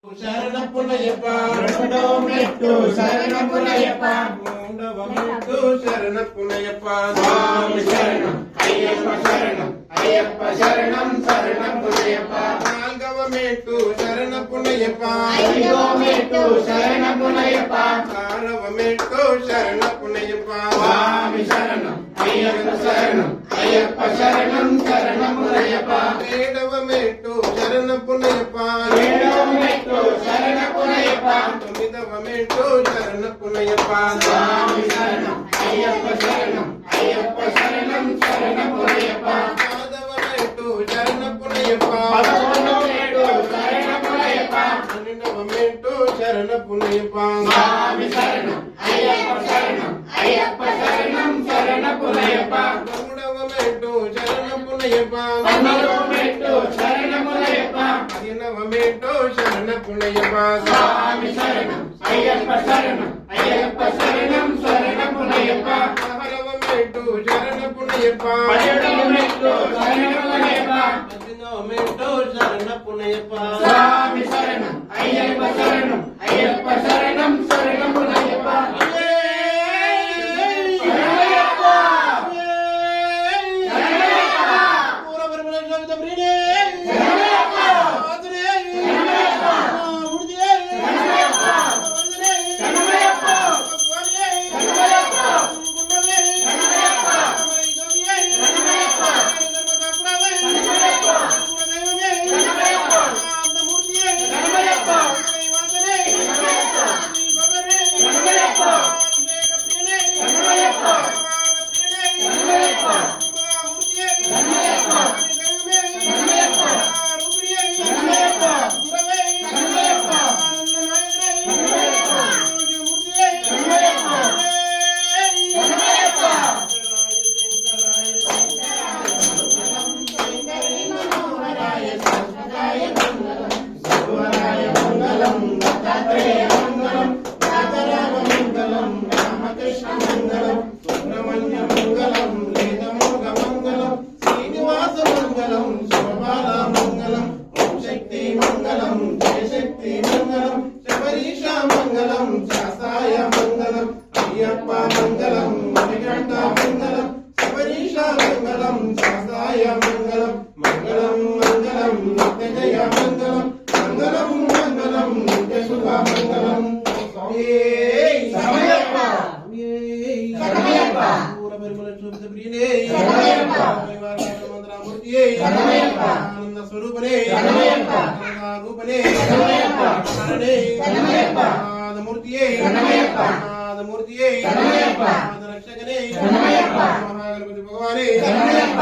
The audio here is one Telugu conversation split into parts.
శరణపునయప్ప రెండో మెట్టు శరణపునయప్ప మూడవ మెట్టు శరణపునయప్ప స్వామి శరణం అయ్యప్ప శరణం అయ్యప్ప శరణం శరణపునయప్ప నాలుగవ మెట్టు శరణపునయప్ప ఐదో మెట్టు శరణపునయప్ప ఆరవ మెట్టు శరణపునయప్ప స్వామి శరణం అయ్యప్ప శరణం అయ్యప్ప శరణం శరణపునయప్ప ఏడవ మెట్టు శరణపునయప్ప ఏడవ మెట్టు శరణపునయప్ప తొమ్మిదవ మెట్టు శరణపునయప్ప స్వామి శరణం అయ్యప్ప శరణం అయ్యప్ప శరణం శరణపునయప్ప పదవ మెట్టు శరణపునయప్ప పదకొండవ మెట్టు శరణపునయప్ప పన్నెండవ మెట్టు శరణపునయప్ప స్వామి శరణం అయ్యప్ప శరణం అయ్యప్ప శరణం శరణపునయప్ప మూడవ మెట్టు శరణపునయప్ప పన్నెండవ మెట్టు శరణపునయప్ప పదిహేనవ మెట్టు శరణపునయప్ప స్వామి శరణం అయ్యప్ప శరణం అయ్యప్ప శరణం శరణపునయప్ప పదహారవ మెట్టు శరణపునయప్ప పదిహేడవ మెట్టు శరణపునయప్ప పద్దెనిమిదవ మెట్టు శరణపునయప్ప స్వామి శరణం అయ్యప్ప శరణం అయ్యప్ప శరణం శరణపునయప్ప అయ్యప్ప మంగళం మణికంఠ మంగళం శబరీష మంగళం శాస్తాయ మంగళం మంగళం మంగళం నిత్య జయ మంగళం మంగళం మంగళం నిత్య శుభ మంగళం శరణమయ్యప్ప శరణమయ్యప్ప పూర్వపరిమళ శోభిత ప్రియనే శరణమయ్యప్ప మంత్రమూర్తియే శరణమయ్యప్ప ఆనంద స్వరూపనే శరణమయ్యప్ప ఆనంద రూపనే శరణమయ్యప్ప హరణే శరణమయ్యప్ప ఆనందమూర్తియే శరణమయ్యప్ప మూర్తియే శరణమయ్యప్ప రక్షకనే శరణమయ్యప్ప మహాగణపతి భగవానే శరణమయ్యప్ప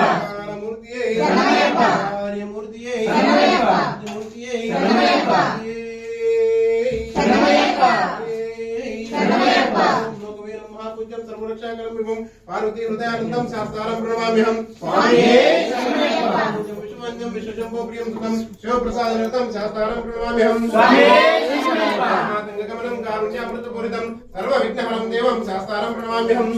మూర్తియే శరణమయ్యప్ప ఆర్యమూర్తియే శరణమయ్యప్ప మూర్తియే శరణమయ్యప్ప శరణమయ్యప్ప శరణమయ్యప్ప లోకవీరం మహాపూజ్యం సర్వరక్షాకరం విభం పార్వతీ హృదయానందం శాస్త్రారం ప్రణమామ్యహం స్వామియే శరణమయ్యప్ప విశ్వవంద్యం విశ్వశంభో ప్రియం సుఖం శివప్రసాదనతం శాస్త్రారం ప్రణమామ్యహం స్వామియే శరణమయ్యప్ప గమనం కారుణ్యామృతపూరితం సర్వ విఘ్నహరం దేవం శాస్త్రారం ప్రణమామ్యహం